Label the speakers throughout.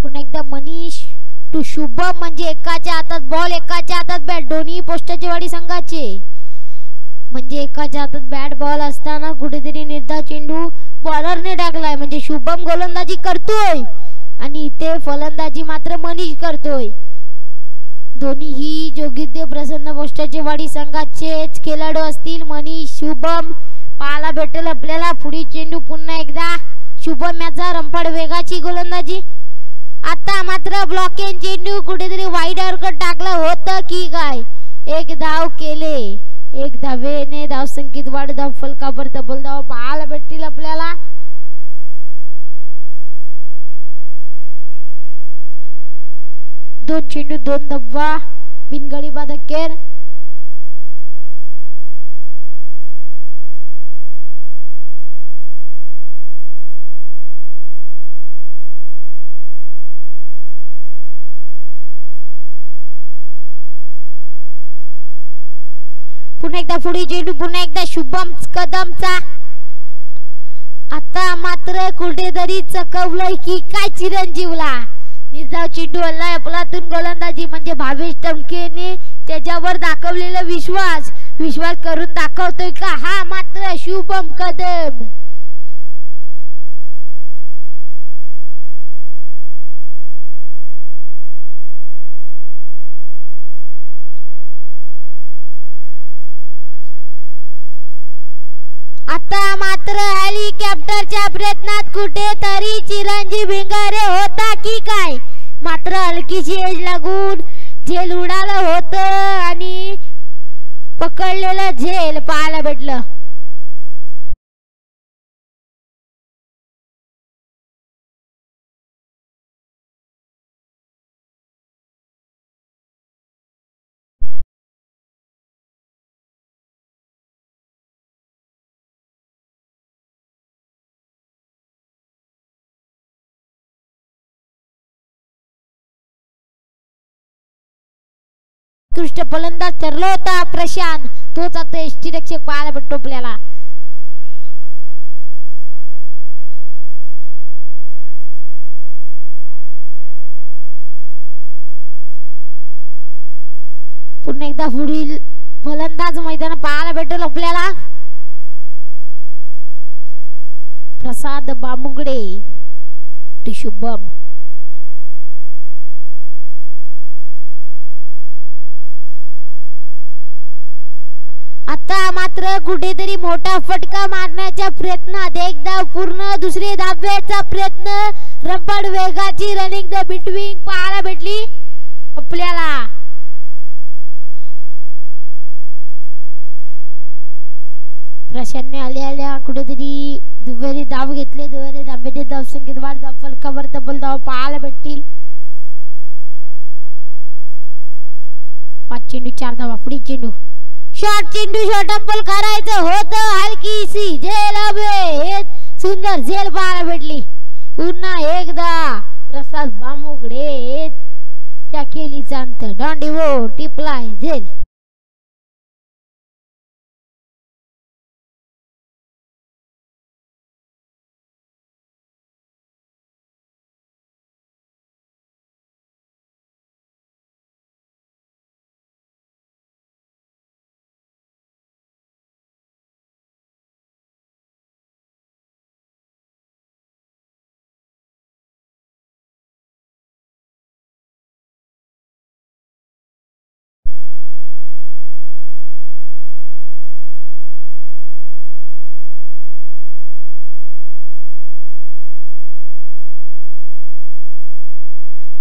Speaker 1: पुन्हा एकदा मनीष टू शुभम म्हणजे एकाच्या हातात बॉल एकाच्या हातात बॅट दोन्ही पोस्टाचेवाडी संघाचे म्हणजे एकाच्या हातात बॅट बॉल असताना कुठेतरी निर्धाव चेंडू बॉलरने टाकलाय म्हणजे शुभम गोलंदाजी करतोय आणि इथे फलंदाजी मात्र मनीष करतोय. दोन्हीही जोगिरदेव प्रसन्न पोस्टाचेवाडी संघाचेच खेळाडू असतील. मनीष शुभम पाहायला भेटेल आपल्याला. पुढील चेंडू पुन्हा एकदा शुभम याचा रंपाड वेगाची गोलंदाजी. आता मात्र ब्लॉकेन चेंडू कुठेतरी वाईड अर्कट टाकला होतं की काय. एक धाव केले. एक धावेने धावसंख्येत वाढ. धाव फलकावर तब्बल धाव पाहायला भेटतील आपल्याला. दोन चेंडू दोन धब्बा बिनगडी बाद अखेर. पुन्हा एकदा पुढे चेंडू पुन्हा एकदा शुभम कदमचा. आता मात्र कुठेतरी चकवलंय की काय चिरंजीवला. निर्धाव चेंडू हल्लाय आपलातून गोलंदाजी म्हणजे भावेश टमकेने त्याच्यावर दाखवलेला विश्वास करून दाखवतोय का हा मात्र शुभम कदम. आता मात्र हेलिकॉप्टरच्या प्रयत्नात कुठेतरी चिरंजीव भिंगारे होता की काय. मात्र हलकीशी एज लागून झेल उडालं होतं आणि पकडलेलं झेल पाहायला भेटलं. उत्कृष्ट फलंदाज ठरला होता प्रशांत. तोच आता यष्टीरक्षक पाहायला भेटतो आपल्याला. पुन्हा एकदा पुढील फलंदाज मैदान पाहायला भेटेल आपल्याला. प्रसाद बामुगडे टू शुभम. आता मात्र कुठेतरी मोठा फटका मारण्याच्या प्रयत्नात एक धाव पूर्ण. दुसरी धाब्याचा प्रयत्न. रंपाड वेगाची रनिंग द बिटवीन पाहायला भेटली आपल्याला. प्रशांतने आल्या कुठेतरी दुहेरी धाव घेतले. दुहेरी धाब्याने धाव संख्येत वाढ. धाव फलकावर तब्बल धाव पाहायला भेटतील. 5 चेंडू 4 धावा. पुढील चेंडू शॉर्ट चेंडू शॉर्ट अंपल करायचं होतं. हलकीशी झेल हवे. सुंदर झेल पाहायला भेटली. पुन्हा एकदा प्रसाद बामुगडे त्या केलीचा अंतर दांडीवो टिपलाय झेल.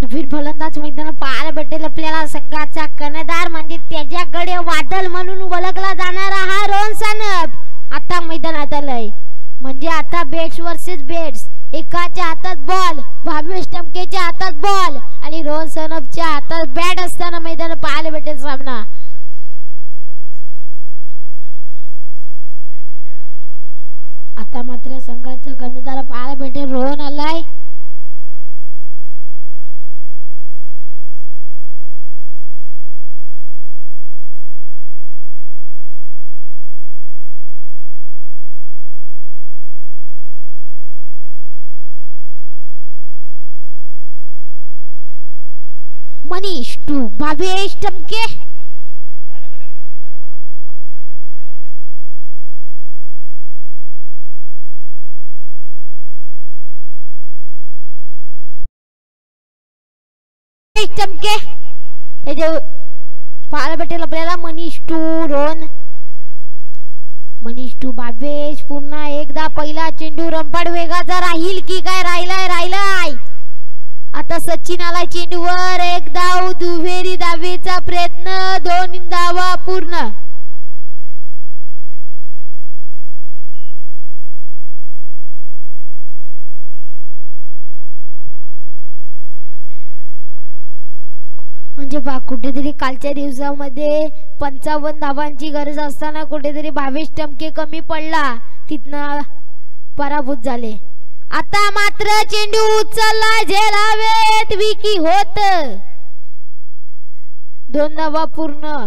Speaker 1: नवीन फलंदाज मैदानात पाहायला भेटेल आपल्याला. संघाचा कर्णधार म्हणजे त्याच्याकडे वादळ म्हणून ओळखला जाणारा हा रोहन सानप आता मैदानात आलाय. म्हणजे आता बेट्स वर्सेस बेट्स. एकाच्या हातात बॉल भावेश टमकेच्या हातात बॉल आणि रोहन सानपच्या हातात बॅट असताना मैदानात पाहायला भेटेल सामना. आता मात्र संघाचा कर्णधार पाहायला भेटेल रोहन आलाय. मनीष टू भावेश टमके. टमके त्याचे पाहायला भेटेल आपल्याला. मनीष टू रोहन. मनीष टू भावेश. पुन्हा एकदा पहिला चेंडू रंपाड वेगाचा राहील की काय. राहिलाय. आता सचिन आला चेंडूवर. एक धाव. दुहेरी धावेचा प्रयत्न. 2 धावा पूर्ण. म्हणजे कुठेतरी कालच्या दिवसामध्ये 55 धावांची गरज असताना कुठेतरी भावेश टमके कमी पडला. तिथनं पराभूत झाले. आता मात्र चेंडू उचलला. झेलावेत विकी होत. 2 धावा पूर्ण.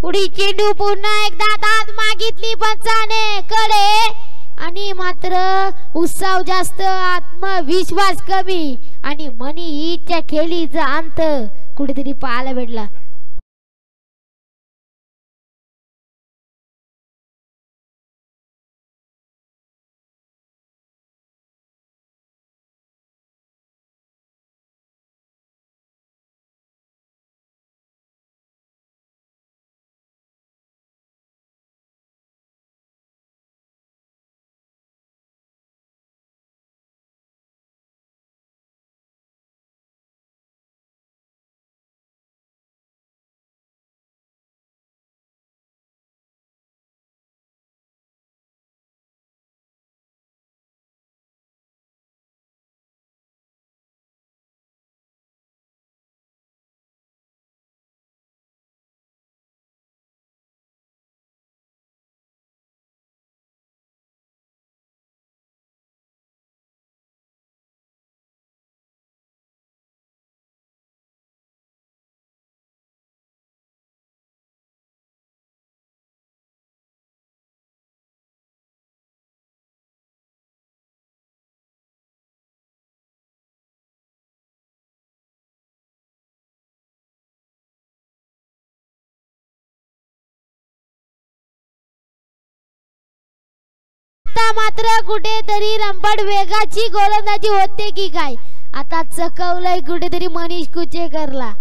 Speaker 1: पुढी चेंडू पुन्हा एकदा दाद मागितली पंचाने कडे. आणि मात्र उत्साह जास्त, आत्मविश्वास कमी आणि मनीच्या खेळीचा अंत कुठेतरी पाहायला भेटला. मात्र कुठेतरी रंपाड वेगाची गोलंदाजी होते की काय. आता चकवलंय कुठेतरी मनीष कुचेकरला.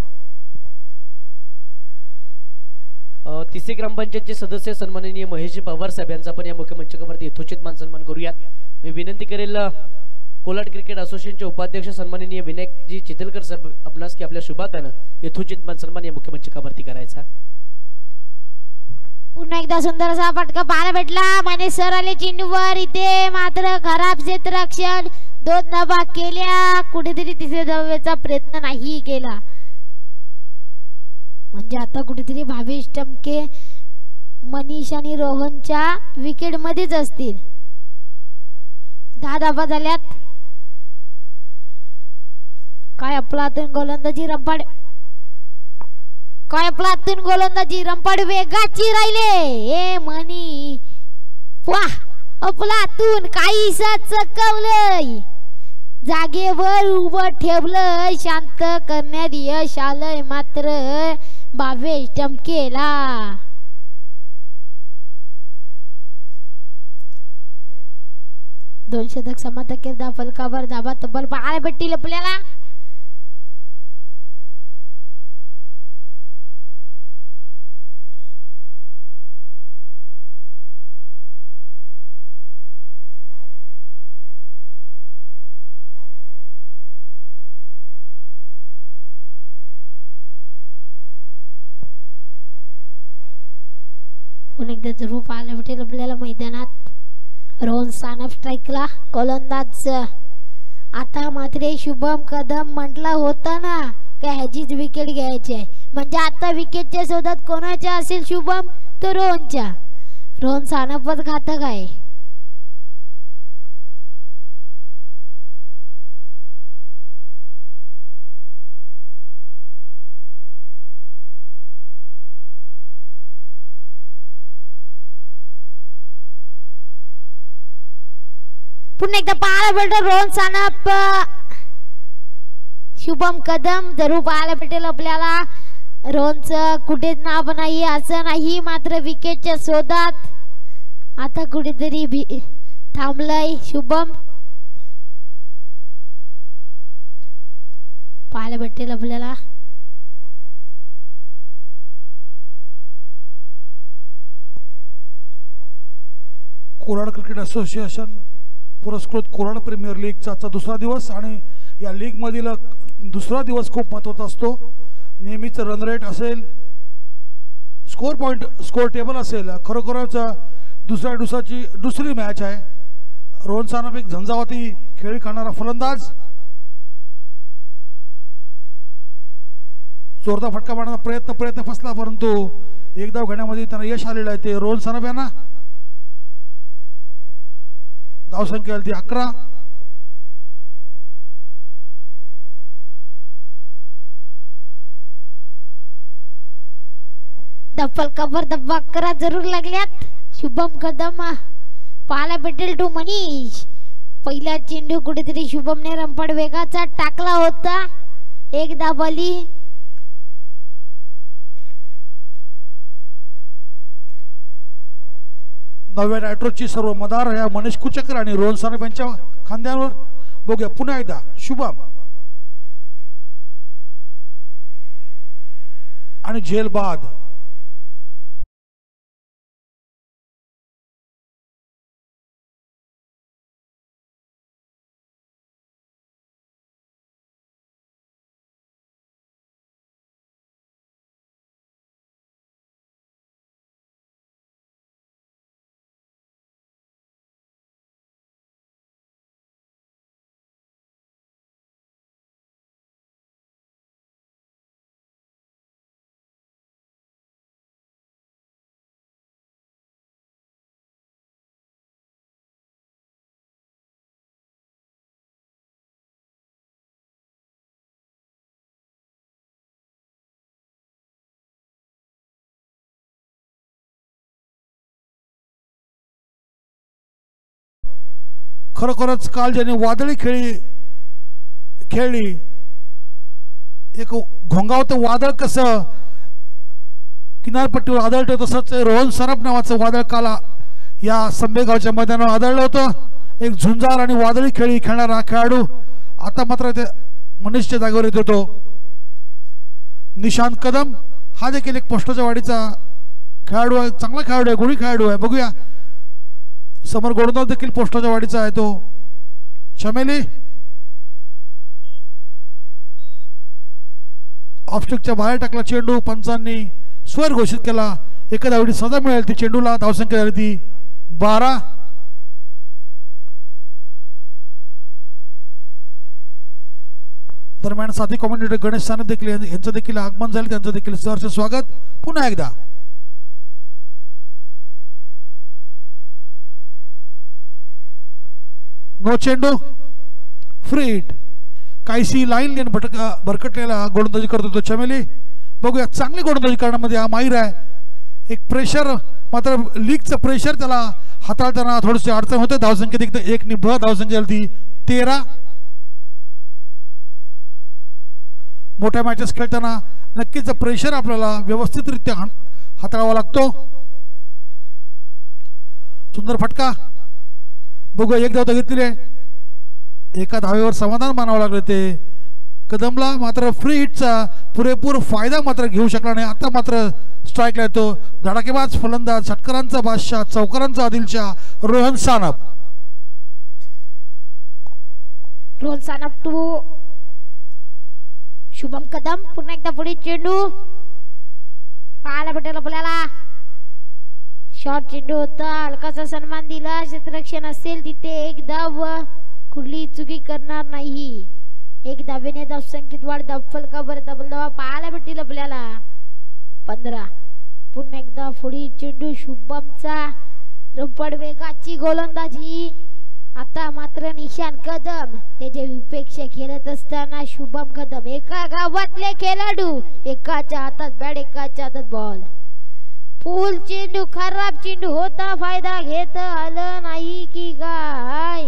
Speaker 2: तिसरी ग्रामपंचायतचे सदस्य सन्माननीय महेश पवार साहेब यांचा पण या मुख्य मंचावरती यथोचित मान सन्मान करूयात. मी विनंती करेल कोलाड क्रिकेट असोसिएशनचे उपाध्यक्ष सन्माननीय विनायकजी चितलकर साहेब आपणास की आपल्या शुभातानं यथोचित मान सन्मान या मुख्य मंचावरती करायचा.
Speaker 1: पुन्हा एकदा सुंदर असा फटका पाहायला भेटला. माने सर आले चेंडूवर. इथे मात्र खराब क्षेत्ररक्षण. 2 धावा केल्या. कुठेतरी तिसऱ्या धावेचा प्रयत्न नाही केला. म्हणजे आता कुठेतरी भावेश टमके मनीष आणि रोहनच्या विकेट मध्येच असतील. 10 धावा झाल्यात. काय आपला गोलंदाजी रंपाड. काय आपलातून गोलंदाजी रंपाड वेगाची राहिले. ए मनी वाह आपलातून काहीसा चकवलंय. जागेवर उभं ठेवलंय. शांत करण्यात यश आलंय मात्र भावेश टमकेला. दोन शतक समातकेदा फलकावर धाबा तब्बल पाहायला भेटतील आपल्याला. पुन्हा एकदा जरूर पाहायला भेटेल आपल्याला मैदानात. रोहन सानप स्ट्राइकला गोलंदाज. आता मात्र शुभम कदम म्हटला होता ना का ह्याचीच विकेट घ्यायची आहे. म्हणजे आता विकेटच्या शोधात कोणाच्या असेल शुभम तो रोहनच्या. रोहन सानपच घातक आहे. पुन्हा एकदा पाहायला भेटतो रोहन सानप शुभम कदम जरूर पाहायला भेटेल आपल्याला. रोहनचं कुठेच नाव नाही असं नाही, मात्र विकेटच्या शोधात आता कुठेतरी थांबलंय शुभम. पाहायला भेटेल आपल्याला.
Speaker 3: कोलाड क्रिकेट असोसिएशन पुरस्कृत कोलाड प्रीमियर लीगचा आजचा दुसरा दिवस आणि या लीग मधील दुसरा दिवस खूप महत्त्वाचा असतो. नेहमीच रन रेट असेल, स्कोर पॉइंट, स्कोर टेबल असेल. खरोखरच दुसऱ्या दिवसाची दुसरी मॅच आहे. रोहन सानप एक झंझावाती खेळी करणारा फलंदाज. जोरदार फटका मारण्याचा प्रयत्न फसला, परंतु एक धाव घेण्यामध्ये त्यांना यश आलेलं आहे. ते रोहन सानप यांना धावसंख्या आली ती 11.
Speaker 1: दफल कबर दब्बा करा जरूर लागल्यात. शुभम कदम पाहायला भेटेल टू मनीष. पहिला चेंडू कुठेतरी शुभमने रंपड वेगाचा टाकला होता. एक दाबली.
Speaker 3: नव्या नायट्रोची सर्व मदार या मनीष कुचकर आणि रोहन सानप यांच्या खांद्यावर. बघूया पुन्हा एकदा शुभम आणि झेल बाद. खरोखरच काल ज्याने वादळी खेळली एक घोंगावतं वादळ कसं किनारपट्टीवर आदळतं, तसंच रोहन सानप नावाचं वादळ काल या संबेगावच्या मैदानावर आदळलं होतं. एक झुंजार आणि वादळी खेळी खेळणारा खेळाडू आता मात्र ते मनीषच्या जागेवर येत होतो. निशांत कदम हा देखील एक पोस्टाच्या वाडीचा खेळाडू आहे. चांगला खेळाडू आहे, गुणी खेळाडू आहे. बघूया समोर गोडदाव देखील पोस्टाच्या वाडीचा आहे. तो चमेली ऑफस्टिकच्या बाहेर टाकला चेंडू. पंचांनी स्वर घोषित केला. एका धावडी सजा मिळेल ती चेंडूला. धावसंख्या झाली ती 12. दरम्यान साथी कॉमेंटेटर गणेश सानप देखील यांचं देखील आगमन झाले. त्यांचं देखील सहर्ष स्वागत. पुन्हा एकदा नो चेंडू फ्री हिट. काहीशी लाईन लेन भरकटलेला गोलंदाजी करतो तो चमेली. बघूया चांगली गोलंदाजी करण्यामध्ये हा माहीर आहे. एक प्रेशर मात्र लीगचं प्रेशर त्याला हाताळताना थोडीशी अडचण होते. धावसंख्या देखील 1 निभ. धावसंख्या झाली 13. मोठ्या मॅचेस खेळताना नक्कीच प्रेशर आपल्याला व्यवस्थितरित्या हाताळावा लागतो. सुंदर फटका. बघूया एक धाव घेतलेली आहे. एका धावेवर समाधान मानावं लागलं ते कदमला. मात्र फ्री हिटचा पुरेपूर फायदा मात्र घेऊ शकला नाही. आता मात्र स्ट्राईकला येतो धडाकेबाज फलंदाज, षटकारांचा बादशाह, चौकारांचा आदिलशाह रोहन सानप.
Speaker 1: रोहन सानप टू शुभम कदम. पुन्हा एकदा पुढे चेंडू पाहायला भेटेल आपल्याला. शॉर्ट चेंडू होता. हलकाचा सन्मान दिला. क्षेत्ररक्षण असेल तिथे एक धाव. कुठली चुकी करणार नाही. एक धावेने धावसंख्येत वाढ. दफल कबर डबल धावा पाहायला भेटेल आपल्याला 15. पुन्हा एकदा पुढे चेंडू शुभमचा. रंपड वेगाची गोलंदाजी. आता मात्र निशांत कदम त्याच्या विपेक्षा खेळत असताना शुभम कदम. एका गावातले खेळाडू. एकाच्या हातात बॅट, एकाच्या हातात बॉल. फुल चेंडू. खराब चेंडू होता. फायदा घेत आलं नाही की काय.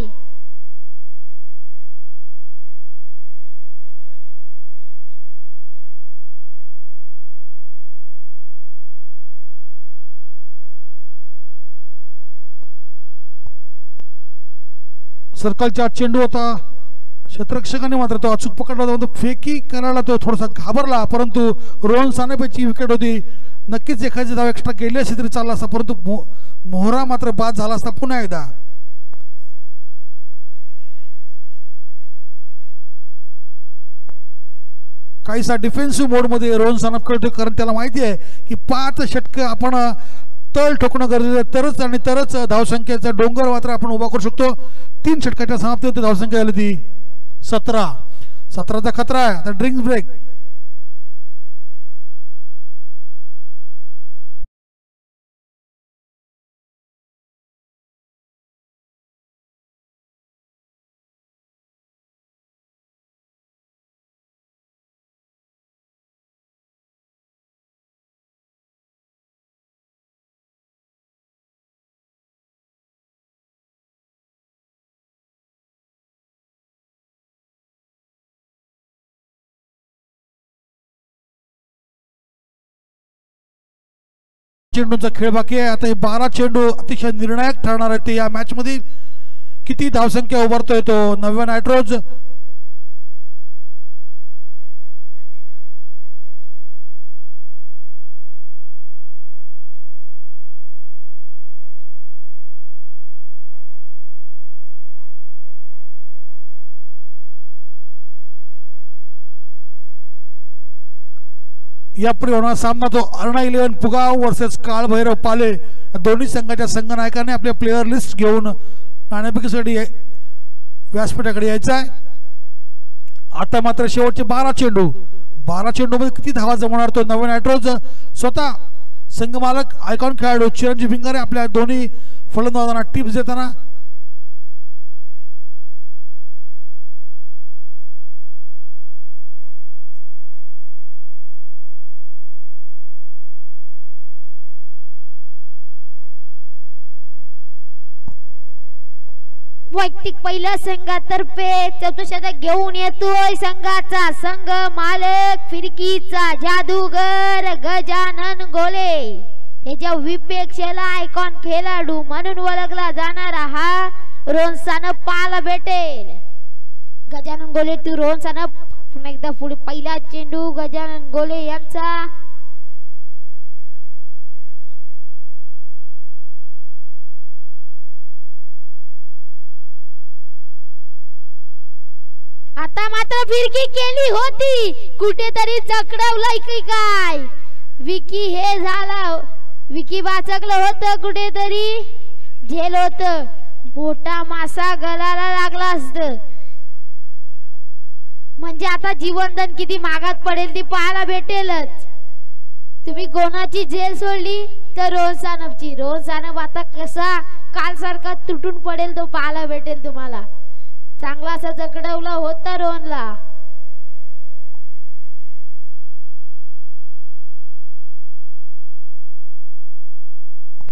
Speaker 3: सर्कलचा चेंडू होता, क्षेत्ररक्षकाने मात्र तो अचूक पकडला होता, फेकी करायला तो थोडासा घाबरला, परंतु रोहन सानेपेची विकेट होती. नक्कीच एखादी धाव एक्स्ट्रा केली असती तरी चालला असता, परंतु मोहरा मात्र बाद झाला असता. पुन्हा एकदा काहीसा डिफेन्सिव्ह मोडमध्ये रोहन सानप खेळतोय, कारण त्याला माहिती आहे की 5 षटकं आपण तळ ठोकणं गरजेचं आहे, तरच आणि तरच धावसंख्येचा डोंगर मात्र आपण उभा करू शकतो. 3 षटकाच्या समाप्तीवरती धावसंख्या झाली ती 17चा खतरा आहे. आता ड्रिंक्स ब्रेक. चेंडूंचा खेळ बाकी आहे. आता हे 12 चेंडू अतिशय निर्णायक ठरणार आहेत. ते या मॅच मध्ये किती धावसंख्या उभारतोय तो नव्या नायट्रोज. यापुढे होणारा सामना तो अरुणा 11 पुगाव वर्सेस काळ भैरव पाले. दोन्ही संघाच्या संघनायकाने आपले प्लेयर लिस्ट घेऊन नाणेफेकीसाठी व्यासपीठाकडे यायचं आहे. आता मात्र शेवटचे 12 चेंडू मध्ये किती धावा जमवणार तो नवीन नायट्रोज. स्वतः संघमालक आयकॉन खेळाडू चिरंजीव भिंगारे आपल्या दोन्ही फलंदाजांना टिप्स देताना.
Speaker 1: वैयक्तिक पहिल्या संघातर्फे चतुःशतक घेऊन येतोय संघाचा संघ मालक फिरकीचा जादूगर गजानन गोले. त्याच्या विपेक्षेला आयकॉन खेळाडू म्हणून ओळखला जाणारा हा रोहन सानप पाहायला भेटेल. गजानन गोले टू रोहन सानप. पुन्हा एकदा पुढे पहिला चेंडू गजानन गोले यांचा. आता मात्र फिरकी केली होती, कुठेतरी जखडवलंय की काय. विकी हे झाला, विकी वाचकलं होतं, कुठेतरी झेल होत. मोठा मासा गळाला लागला असत म्हणजे आता जीवनदान किती महागात पडेल ती पाहायला भेटेलच. तुम्ही कोणाची झेल सोडली तर रोहन सानपची. रोहन सानप आता कसा काल सारखा तुटून पडेल तो पाहायला भेटेल तुम्हाला. चांगला असा जखडवला होता रोहनला.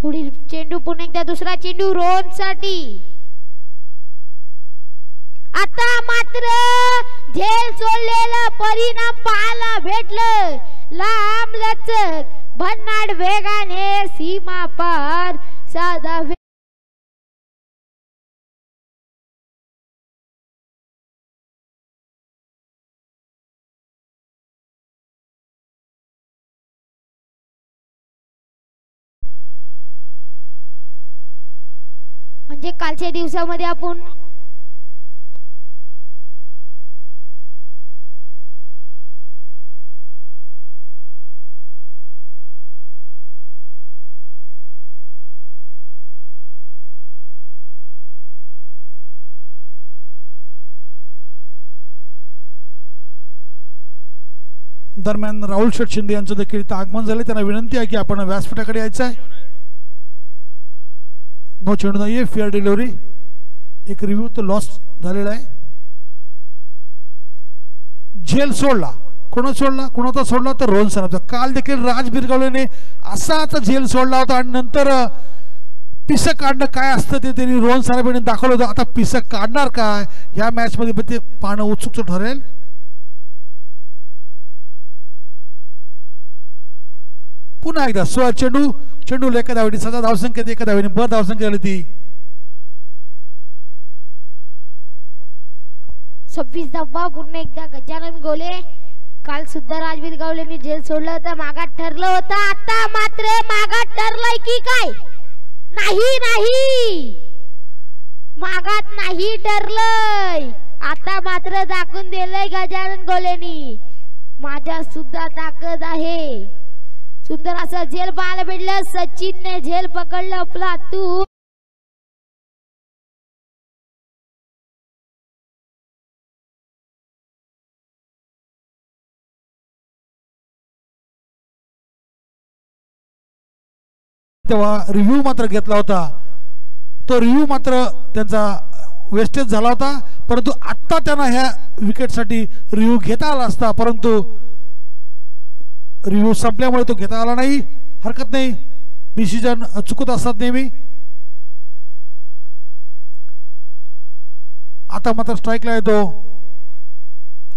Speaker 1: पुढील चेंडू पुन्हा एकदा दुसरा चेंडू रोहन साठी. आता मात्र झेल सोडलेला परिणाम पाहायला भेटलं. लांब लचक भन्नाट वेगाने सीमा पार साधा म्हणजे कालच्या दिवसामध्ये आपण
Speaker 3: दरम्यान राहुल शेठ शिंदे यांचं देखील इथं आगमन झाले. त्यांना विनंती आहे की आपण व्यासपीठाकडे यायचं आहे. नो चेंडू नाहीये, फेअर डिलिव्हरी. एक रिव्ह्यू तो लॉस झालेला आहे. झेल सोडला, कोणाचा सोडला तर रोहन सानपचा. काल देखील राज बिरगावलेने असाच झेल सोडला होता आणि नंतर पिसक काढणं काय असतं ते त्यांनी रोहन सानप यांनी दाखवलं होतं. आता पिसक काढणार काय ह्या मॅच मध्ये ते पाहणं उत्सुक ठरेल. पुन्हा एकदा 16 चेंडू एका धावेने, सजा धावसंख्येत एका धावेने बर धावसंख्या झाली ती.
Speaker 1: 26 धावा पुन्हा एकदा गजानन गोले. काल सुद्धा राजवीर गावलेनी जेल सोडलं होतं, मागात ठरलं होतं. आता मात्र मागात ठरलंय की काय? नाही नाही, मागात नाही ठरलंय. आता मात्र दाखवून दिलंय गजानन गोलेनी, माझ्या सुद्धा ताकद आहे. सुंदर असं झेल पाहायला भेटलं. सचिनने झेल पकडलं आपला तू.
Speaker 3: तेव्हा रिव्ह्यू मात्र घेतला होता, तो रिव्ह्यू मात्र त्यांचा वेस्टेज झाला होता. परंतु आत्ता त्यांना ह्या विकेटसाठी रिव्ह्यू घेता आला असता, परंतु रिव्ह्यू संपल्यामुळे तो घेता आला नाही. हरकत नाही, डिसिजन चुकत असतात नेहमी. आता मात्र स्ट्राईकला येतो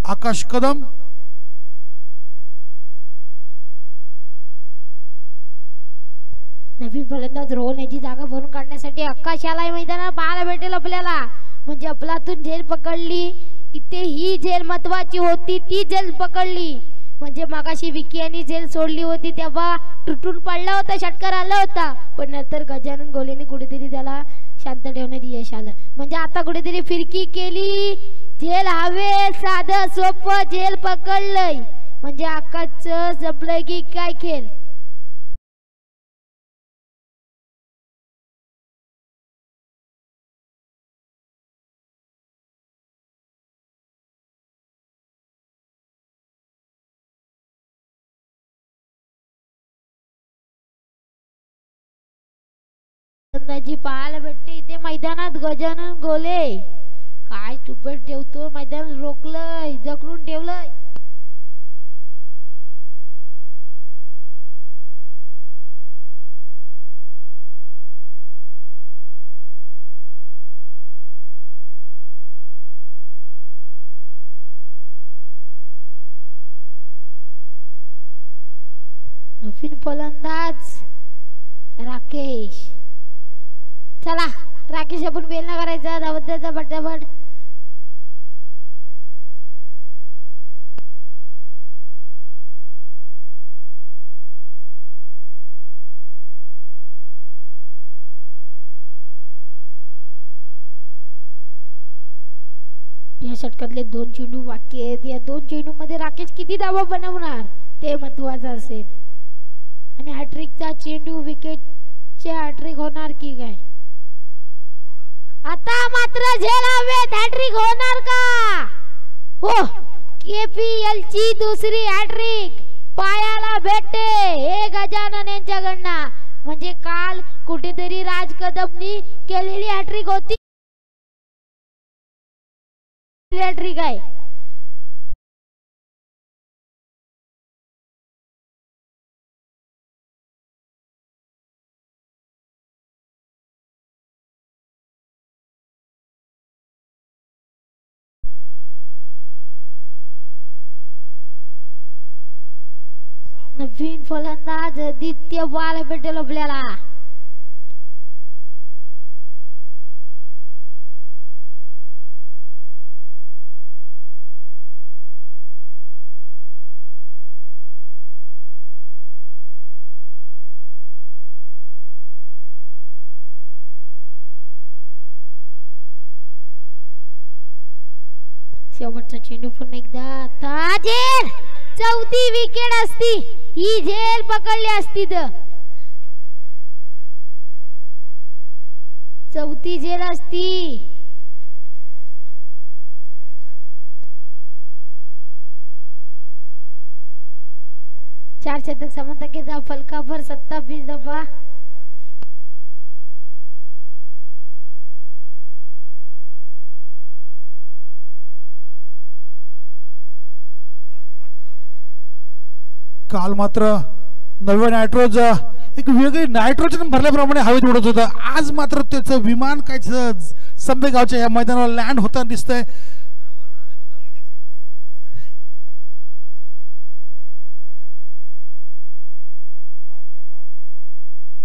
Speaker 3: आकाश कदम.
Speaker 1: नवीन फलंदाज रोहन याची जागा भरून काढण्यासाठी आकाश याला मैदानात पाहायला भेटेल आपल्याला. म्हणजे अफलातून झेल पकडली, तिथे ही झेल महत्वाची होती, ती झेल पकडली. म्हणजे मागाशी विकी यांनी झेल सोडली होती तेव्हा तुटून पडला होता, षटकार आला होता, पण नंतर गजानन गोलेने कुठेतरी त्याला शांत ठेवण्यात यश आलं. म्हणजे आता कुठेतरी फिरकी केली, झेल हवे, साधं सोपं झेल पकडलंय. म्हणजे आकाशचं जमलंय की काय खेळ. पाहायला भेटते इथे मैदानात गजानन गोले. काय चुपट ठेवतो, मैदान रोखलंय, जखडून ठेवलंय. नवीन फलंदाज राकेश. चला राकेश, आपण बेल ना करायचा, धावत जायचा पटापट. या षटकातले 2 चेंडू बाकी आहेत. या 2 चेंडू मध्ये राकेश किती धावा बनवणार ते महत्वाचं असेल. आणि हॅट्रिकचा चेंडू, विकेटचे हॅट्रिक होणार की काय? आता मात्र झेल हवेत, हॅट्रिक होणार का? हो, KPL ची दुसरी हॅट्रिक पायाला भेटते हे गजानन यांच्याकडनं. म्हणजे काल कुठेतरी राज कदमनी केलेली हॅट्रिक होती, हॅट्रिक आहे. नवीन फलंदाज आदित्य पाहायला भेटेल आपल्याला. शेवटचा चेंडू पुन्हा एकदा. आता झेल, 4थी विकेट असती, ही झेल पकडली असती तर 4थी झेल असती. चार शतक समंत के फलकाभर 27 धावा.
Speaker 3: काल मात्र नवे नायट्रोज एक वेगळी नायट्रोजन भरल्याप्रमाणे हवेत उडत होतं. आज मात्र त्याचं विमान काय संबेगावच्या या मैदानावर लँड होताना दिसतंय.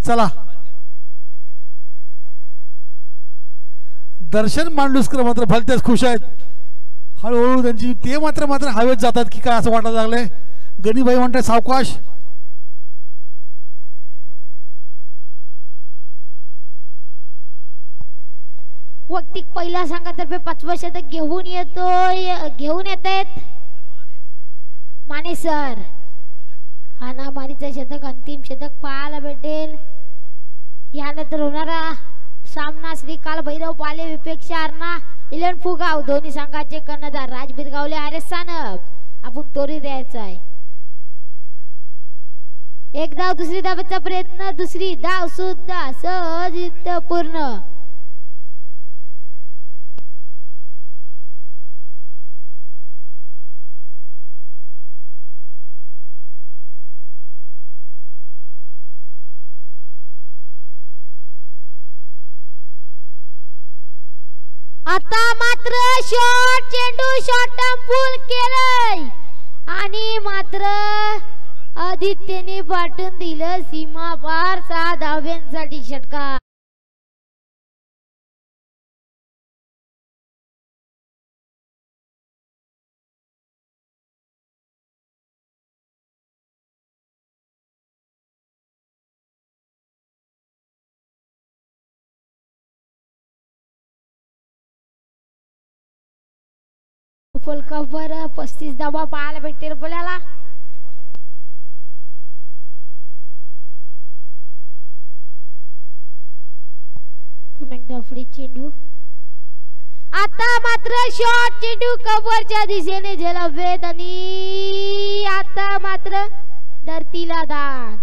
Speaker 3: चला, दर्शन मांडुसकर मात्र भलतेच खुश आहेत. हळूहळू त्यांची ते मात्र मात्र हवेत जातात की काय असं वाटायला लागलंय. गणीबाई म्हणतात सावकाश.
Speaker 1: वक्तिक पहिल्या संघातर्फे 5वं शतक घेऊन येत आहेत माने सर. हाणामारीचं शतक अंतिम शतक पाहायला भेटेल. यानंतर होणारा सामना श्रीकाल भैरव पाले विपेक्षा अर्णा इलन फुगाव. दोन्ही संघाचे कर्णधार राजबीर गावले आरे सानप. आपण तोरी द्यायचा आहे. एक धाव दुसरी धावेचा प्रयत्न. दुसरी धाव सुद्धा सहज पूर्ण. आता मात्र शॉट चेंडू शॉर्ट पूल केलंय आणि मात्र आदित्यने पाठवून दिलं सीमा पार. 6 धाव्यांसाठी षटकार. फलकावर 35 धावा पाहायला भेटेल आपल्याला. पुन्हा एकदा फ्री चेंडू. आता मात्र शॉट चेंडू कव्हरच्या दिशेने झेलवेत आणि आता मात्र धरतीला दान.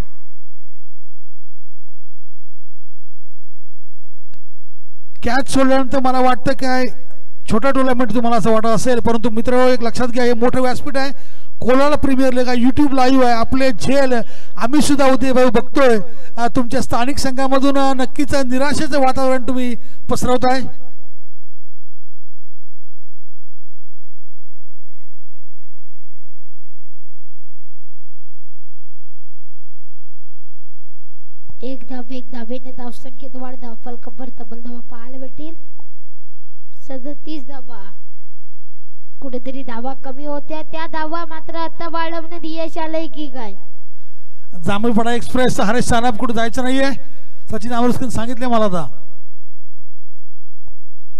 Speaker 3: कॅच सोडल्यानंतर मला वाटतं काय छोटा टुर्नामेंट तुम्हाला असं वाटत असेल, परंतु मित्र एक लक्षात घ्या हे मोठं व्यासपीठ आहे. Kolad premier league YouTube live आहे. आपले झेल आम्ही सुद्धा उदयभाऊ बघतोय. तुमच्या स्थानिक संघामधून नक्कीच निराशेचं वातावरण तुम्ही पसरवताय.
Speaker 1: एक धावेने धावसंख्येत वाढ. फलकावर तब्बल धावा पाहायला भेटेल 37 धावा. कुठेतरी धावा कमी होत्या त्या धावा मात्र आता वाढवण्यात यश आलंय की काय.
Speaker 3: जांभूळपाडा एक्सप्रेस हरेश सानप कुठे जायचं नाहीये सचिन आमरस्कर सांगितले मला. आता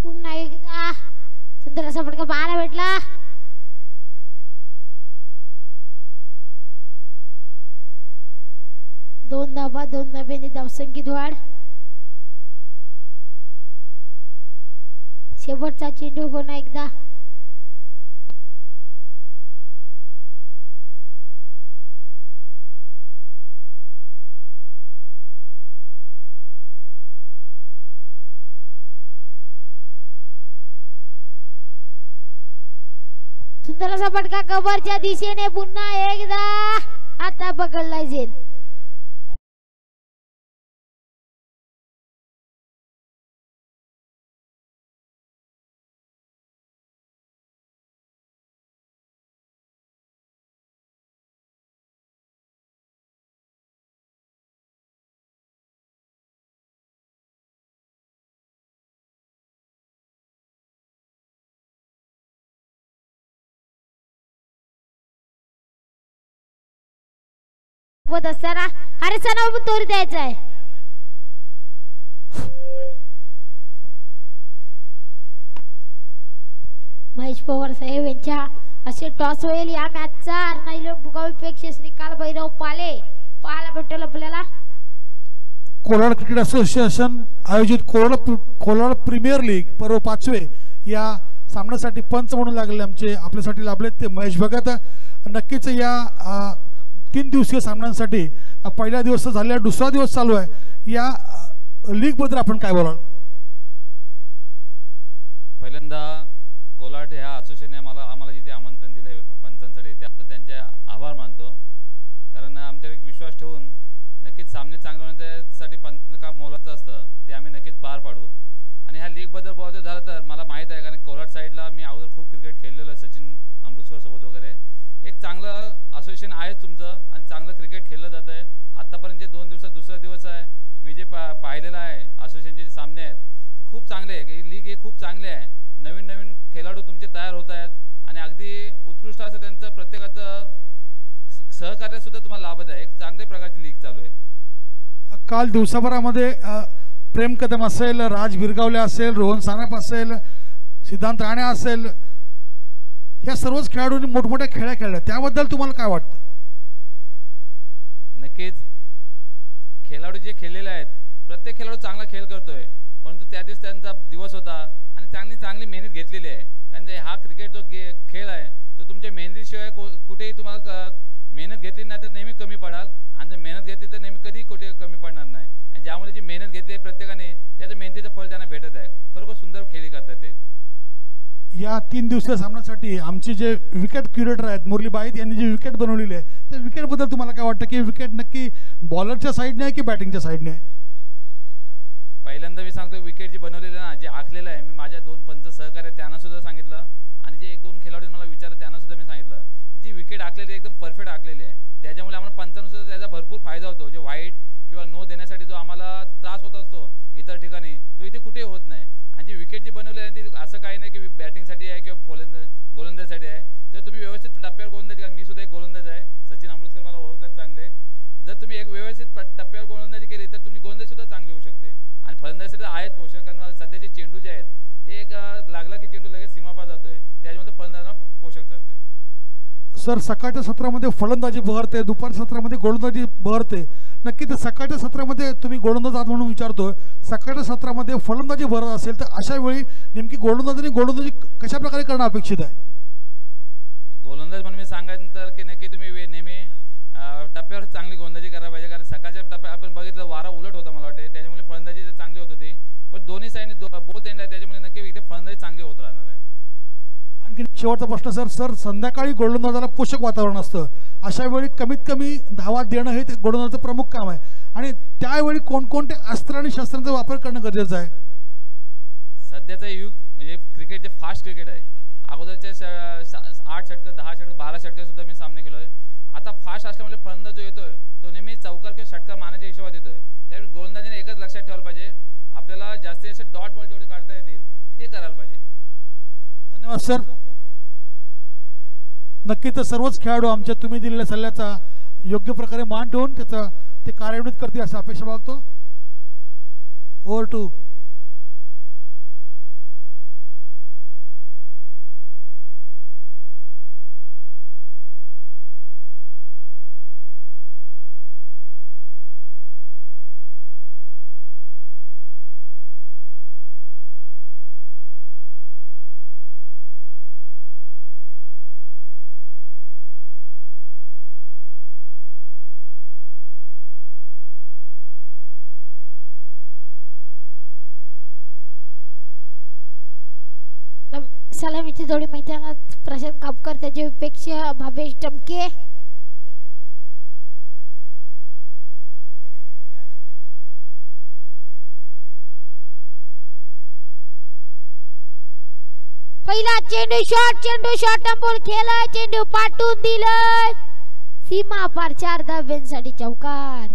Speaker 1: पुन्हा एकदा सुंदर असा फटका पाहायला भेटला. दोन धाव्याने धावसंख्येत वाढ. शेवटचा चेंडू पुन्हा एकदा. सुंदर असा फटका कव्हरच्या दिशेने पुन्हा एकदा. आता पकडला झेल. असताना हरिसाना तोरी द्यायचा आहे. महेश पवार साहेब यांच्या असे टॉस होईल या मॅचचा. अर्नाईलन फुगावीपेक्षा श्रीकाल भैरव पाले पाहायला भेटेल आपल्याला.
Speaker 3: कोलाड क्रिकेट असोसिएशन आयोजित कोलाड प्रीमियर लीग पर्व 5वे या सामन्यासाठी पंच म्हणून लागले आमचे आपल्यासाठी लाभलेत ते महेश भगत. नक्कीच या 3 दिवसीय सामन्यांसाठी पहिला दिवस झालेला दुसरा दिवस चालू आहे. या लीग बद्दल आपण काय बोलाल.
Speaker 4: पहिल्यांदा कोलाड ह्या असोसिएशनने आम्हाला जिथे आमंत्रण दिले पंचांसाठी त्याबद्दल त्यांचे आभार मानतो. कारण आमच्यावर एक विश्वास ठेवून नक्कीच सामने चांगले होण्यासाठी पंचांचं काम मोलाचं असतं ते आम्ही नक्कीच पार पाडू. आणि ह्या लीग बद्दल बोलायचं झालं तर मला माहीत आहे कारण कोलाड साईडला मी अगोदर खूप क्रिकेट खेळलेलं आहे सचिन अमृतसर सोबत वगैरे. एक चांगलं असोसिएशन आहे तुमचं आणि चांगलं क्रिकेट खेळलं जात आहे. आत्तापर्यंत 2 दिवसात दुसरा दिवस आहे. मी जे पाहिलेलं आहे असोसिएशनचे जे सामने आहेत ते खूप चांगले आहे. लीग हे खूप चांगले आहे. नवीन नवीन खेळाडू तुमचे तयार होत आहेत आणि अगदी उत्कृष्ट असं त्यांचं प्रत्येकाचं सहकार्य सुद्धा तुम्हाला लाभत आहे. एक चांगल्या प्रकारची लीग चालू आहे.
Speaker 3: काल दिवसाभरामध्ये प्रेम कदम असेल, राज बिरगावले असेल, रोहन सानप असेल, सिद्धांत राणे असेल, ह्या सर्वच खेळाडूंनी मोठमोठ्या खेळ्या खेळल्या, त्याबद्दल तुम्हाला काय वाटतं?
Speaker 4: नक्कीच खेळाडू जे खेळलेले आहेत, प्रत्येक खेळाडू चांगला खेळ करतोय, परंतु त्या दिवस त्यांचा दिवस होता आणि चांगली मेहनत घेतलेली आहे. कारण हा क्रिकेट जो खेळ आहे तो तुमच्या मेहनतीशिवाय कुठेही तुम्हाला मेहनत घेतली नाही तर नेहमी कमी पडाल, आणि जर मेहनत घेतली तर नेहमी कधी कुठे कमी पडणार नाही. आणि ज्यामुळे जी मेहनत घेतली प्रत्येकाने त्याचं मेहनतीचं फळ त्यांना भेटत आहे. खरोखर सुंदर खेळ करतात ते.
Speaker 3: या 3 दिवसीय सामन्यासाठी आमचे जे विकेट क्युरेटर आहेत मुरली बाईत यांनी जी विकेट बनवलेली आहे, त्या विकेटबद्दल तुम्हाला काय वाटतं की विकेट नक्की बॉलरच्या साईडने आहे की बॅटिंगच्या साईडने आहे?
Speaker 4: पहिल्यांदा मी सांगतो विकेट जी बनवलेली ना, जे आखलेलं आहे, मी माझ्या 2 पंच सहकारी त्यांना सुद्धा सांगितलं आणि जे 1-2 खेळाडू मला विचारलं त्यांना सुद्धा मी सांगितलं, जी विकेट आखलेली एकदम परफेक्ट आखलेली आहे. त्याच्यामुळे आम्हाला पंचांना सुद्धा त्याचा भरपूर फायदा होतो. जे व्हाईट किंवा नो देण्यासाठी जो आम्हाला त्रास होत असतो इतर ठिकाणी, तो इथे कुठेही होत नाही. आणि जी विकेट जी बनवली आहे ती असं काही नाही की बॅटिंगसाठी आहे किंवा गोलंदाजीसाठी आहे. जर तुम्ही व्यवस्थित टप्प्यावर गोलंदाजी करा, मी सुद्धा एक गोलंदाज आहे, सचिन अमृतकर मला ओळखतात चांगले, जर तुम्ही एक व्यवस्थित टप्प्यावर गोलंदाजी केली तर तुमची गोलंदाजी सुद्धा चांगली होऊ शकते. आणि फलंदाजीसाठी आहेत पोषक, कारण सध्याचे चेंडू जे आहेत ते एक लागला की चेंडू लगेच सीमापार जातोय, त्याच्यामुळे फलंदाजांना पोषक ठरते.
Speaker 3: सर, सकाळच्या सत्रामध्ये फलंदाजी बहरते, दुपारच्या सत्रामध्ये गोलंदाजी बहरते, नक्की तर सकाळच्या सत्रामध्ये तुम्ही गोलंदाज आहात म्हणून विचारतोय, सकाळच्या सत्रामध्ये फलंदाजी बहरत असेल तर अशा वेळी नेमकी गोलंदाजी कशा प्रकारे करणं अपेक्षित आहे?
Speaker 4: गोलंदाज म्हणून मी सांगायचं तर की नक्की तुम्ही नेहमी टप्प्यावर चांगली गोलंदाजी करायला पाहिजे. कारण सकाळच्या टप्प्यात आपण बघितलं वारा उलट होता मला वाटते, त्याच्यामुळे फलंदाजी चांगली होत होती. पण दोन्ही साईडने बोथ एंड आहे, त्याच्यामुळे नक्की इथे फलंदाजी चांगली होत राहणार आहे.
Speaker 3: आणखी शेवटचा प्रश्न सर, संध्याकाळी गोलंदाजाला पोषक वातावरण असतं, अशा वेळी कमीत कमी धावा देणं हे गोलंदाजाचं प्रमुख काम आहे, आणि त्यावेळी कोणकोणते अस्त्र आणि शस्त्रांचा वापर करणं गरजेचं आहे?
Speaker 4: सध्याचं युग म्हणजे क्रिकेट जे फास्ट क्रिकेट आहे, अगोदरचे 8 षटकं, 10 षटकं, 12 षटकं सुद्धा मी सामने केलोय. आता फास्ट असल्यामुळे फलंदाज जो येतोय तो नेहमी चौकार किंवा षटकार मारण्याच्या हिशोबात येतोय. त्यामुळे गोलंदाजीने एकच लक्षात ठेवायला पाहिजे, आपल्याला जास्तीत जास्त डॉट बॉल जेवढे काढता येतील ते करायला पाहिजे.
Speaker 3: धन्यवाद सर. नक्की तर सर्वच खेळाडू आमच्या तुम्ही दिलेल्या सल्ल्याचा योग्य प्रकारे मान ठेवून त्याचा ते कार्यान्वित करतील असं अपेक्षा बाळगतो. ओव्हर टू
Speaker 1: सलामीची जोडी मैदानात प्रशांत कापकर, त्याची अपेक्षा भावेश टमके. पहिला चेंडू शॉट अंबोल खेळलाय, चेंडू पाठवून दिलाय सीमा पार, 4 धाब्यांसाठी चौकार.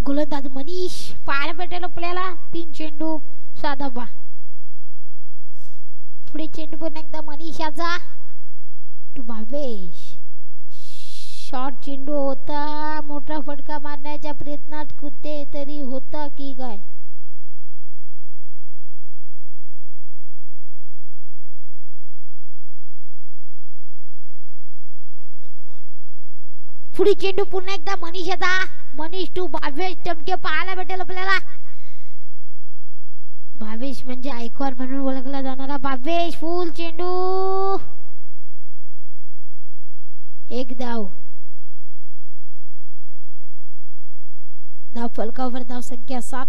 Speaker 1: गोलंदाज मनीष पाहायला भेटेल आपल्याला. 3 चेंडू 6 धावा. पुढे चेंडू पुन्हा एकदा मनीषाचा टू भावेश. शॉर्ट चेंडू होता, मोठा फटका मारण्याच्या प्रयत्नात कुठे तरी होता की काय? पुढे चेंडू पुन्हा एकदा मनीषाचा. मनीष टू भावेश चमके पाहायला भेटेल आपल्याला. भावेश म्हणजे आयकॉन म्हणून ओळखला जाणारा भावेश. फुल चेंडू. एक धाव. धाव फलकावर धाव संख्या 7.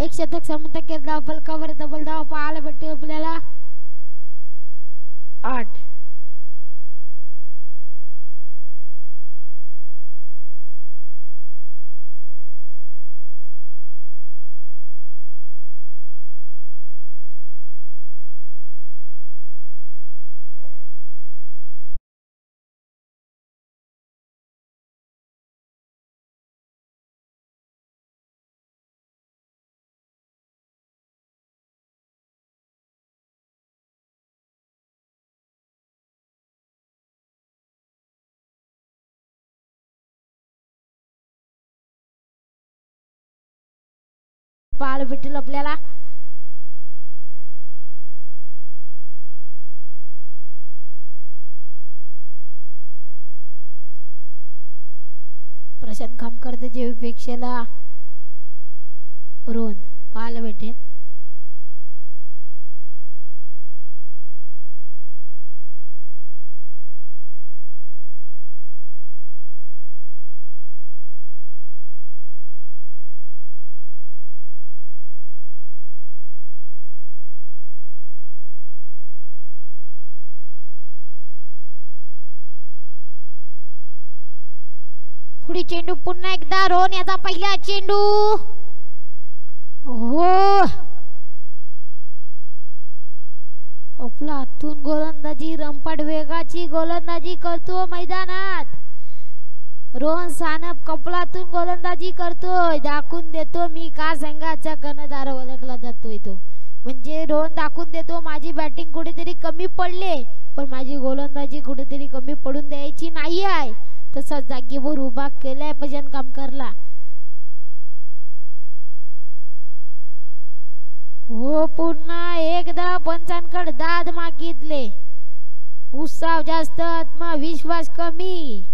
Speaker 1: एक शतक समंत के धाव फलकावर डबल धाव पाहायला भेटते आपल्याला. 8. पाहायला भेटेल आपल्याला. प्रशांत खामकरच्या विपेक्षेला रोहन पाहायला भेटेल. पुढे चेंडू पुन्हा एकदा रोहन याचा पहिला चेंडू. हो आपला हातून गोलंदाजी रंपाट वेगाची गोलंदाजी करतो मैदानात. रोहन सानप कपलातून गोलंदाजी करतोय. दाखवून देतो मी का संघाचा कर्णधार ओळखला जातोय तो. म्हणजे रोहन दाखवून देतो माझी बॅटिंग कुठेतरी कमी पडले पण माझी गोलंदाजी कुठेतरी कमी पडून द्यायची नाही आहे. तसा जागेवर उभा केलाय प्रशांत खामकरला. हो पुन्हा एकदा पंचांकडे दाद मागितले. उत्साह जास्त आत्मविश्वास कमी.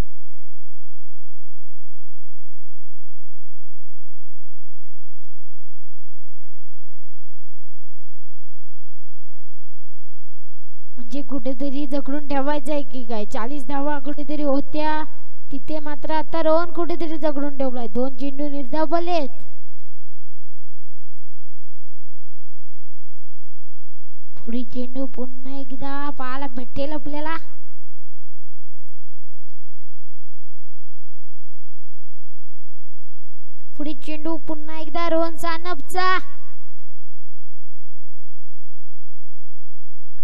Speaker 1: म्हणजे कुठेतरी जखडून ठेवायचंय की काय. 40 धावा कुठेतरी होत्या तिथे मात्र आता रोहन कुठेतरी जखडून ठेवलाय. 2 चेंडू निर्धावलेत. पुढे चेंडू पुन्हा एकदा पाहायला भेटेल आपल्याला. पुढे चेंडू पुन्हा एकदा रोहन सानपचा.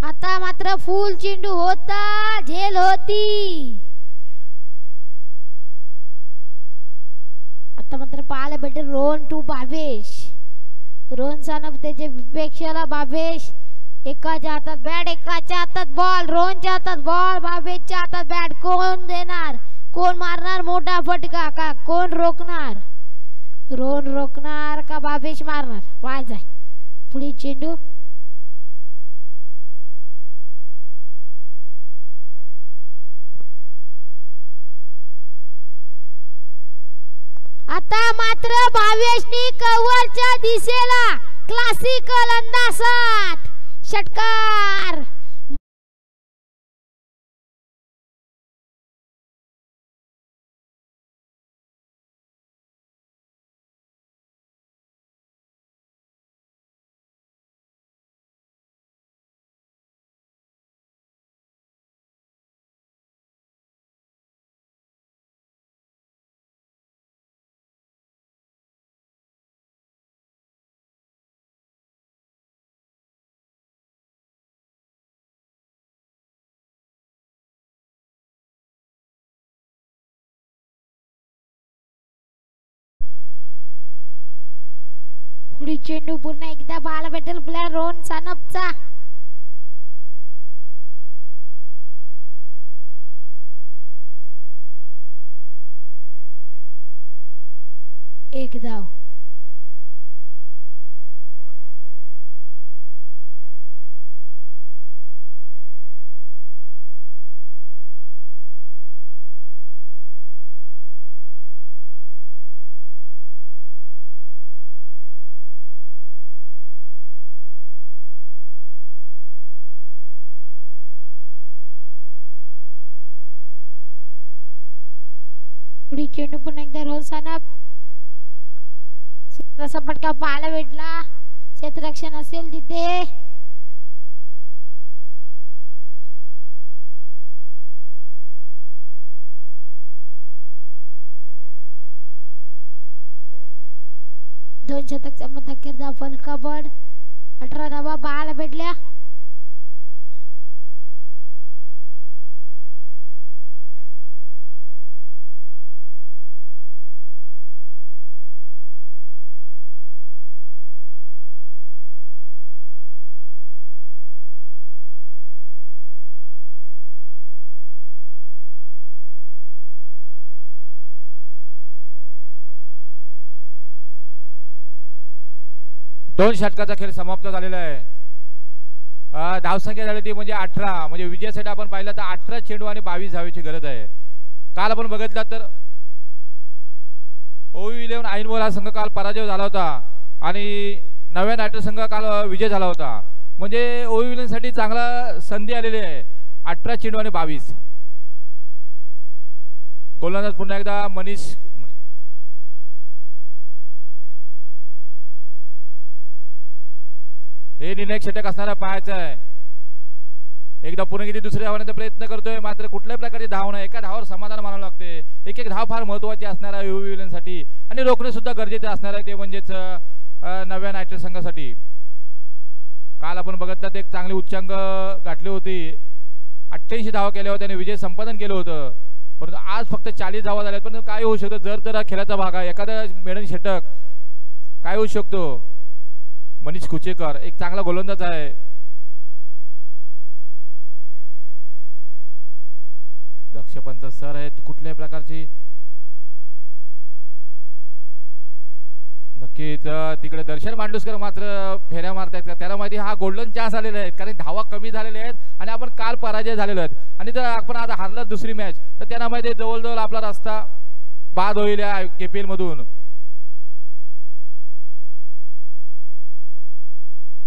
Speaker 1: आता मात्र फुल चेंडू होता. झेल होती. आता मात्र पाहायला भेटेल रोहन टू भावेश. रोहन सानप त्याच्या विपेक्षेला भावेश. एकाच्या हातात बॅट एकाच्या हातात बॉल. रोहनच्या हातात बॉल भावेशच्या हातात बॅट. कोण देणार कोण मारणार मोठा फटका का कोण रोखणार. रोहन रोखणार का भावेश मारणार पाहायचंय. पुढे चेंडू आता मात्र भावेशनी कव्हरच्या दिशेला क्लासिकल अंदाजात षटकार. पुढील चेंडू पुन्हा एकदा पाहायला भेटेल प्लेयर रोहन सानपचा. एक धाव. पुढील चेंडू पुन्हा एकदा रोहन सानप. सुंदरसा फटका पाहायला भेटला. क्षेत्ररक्षण असेल तिथे. दोन शतक चमत्कार फलकाबड 18 धावा पाहायला भेटल्या.
Speaker 5: दोन षटकाचा खेळ समाप्त झालेला आहे. धावसंख्या झाली ती म्हणजे 18. म्हणजे विजयासाठी आपण पाहिलं तर 18 चेंडू आणि 22 धावेची गरज आहे. काल आपण बघितलं तर OU11 ऐनमोल हा संघ काल पराजय झाला होता आणि नव्या नाट्य संघ काल विजय झाला होता. म्हणजे OU11 साठी चांगला संधी आलेली आहे. 18 चेंडू आणि 22. गोलंदाज पुन्हा एकदा मनीष. हे निर्णायक षटक असणारा पाहायचं आहे. एकदा पुन्हा किती दुसऱ्या धावण्याचा प्रयत्न करतोय मात्र कुठल्याही प्रकारची धाव नाही. एका धावावर समाधान मानावं लागते. एक एक धाव फार महत्वाची असणार आहे OU11 साठी आणि रोखणे सुद्धा गरजेचे असणार आहे ते म्हणजेच नव्या नाट्य संघासाठी. काल आपण बघितलं एक चांगली उच्चांक गाठली होती. 88 धावा केल्या होत्या आणि विजय संपादन केलं होतं. परंतु आज फक्त 40 धावा झाल्यात. पण काय होऊ शकतं जर तर खेळाचा भाग आहे. एखादा मेडन षटक काय होऊ शकतो. मनीष कुचेकर एक चांगला गोलंदाज आहे. दक्षपंत सर आहेत कुठल्याही प्रकारची नक्कीच तिकडे दर्शन मांडुसकर मात्र फेऱ्या मारतायत का त्याला माहिती हा गोल्डन चान्स आलेले आहेत कारण धावा कमी झालेले आहेत आणि आपण काल पराजय झालेलो आहेत आणि जर आपण आता हारला दुसरी मॅच तर त्यांना माहिती जवळजवळ आपला रस्ता बाद होईल या KPL मधून.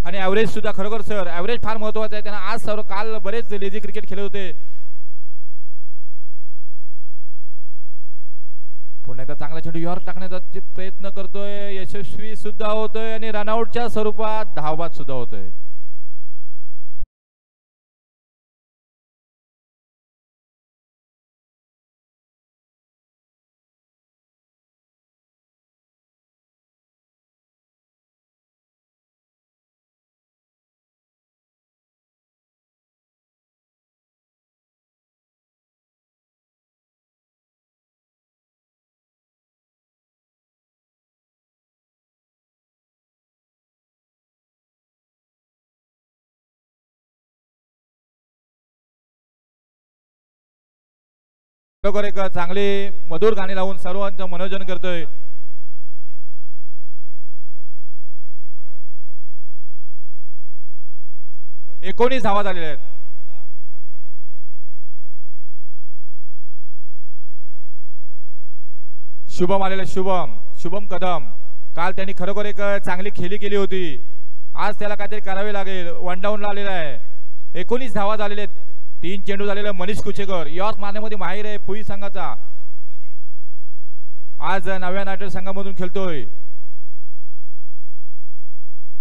Speaker 5: आणि ॲव्हरेज सुद्धा खरोखर सर ॲव्हरेज फार महत्वाचं आहे. त्यांना आज सर्व काल बरेच लेझी क्रिकेट खेळत होते. पुन्हा एकदा चांगला चेंडू यावर टाकण्याचा प्रयत्न करतोय. यशस्वी सुद्धा होतोय आणि रनआउटच्या स्वरूपात धावबाद सुद्धा होतोय. खरोखर एक चांगली मधुर गाणी लावून सर्वांचं मनोरंजन करतोय. एकोणीस धावा झालेल्या आहेत. शुभम आलेला शुभम कदम काल त्यांनी खरोखर एक चांगली खेळी केली होती. आज त्याला काहीतरी करावे लागेल. वन डाऊनला आलेला आहे. 19 धावा झालेले आहेत. 3 चेंडू झालेला मनीष कुचेकर यॉर्क मारण्यामध्ये माहीर आहे पुई संघाचा. आज नव्या नाट्य संघामधून खेळतोय.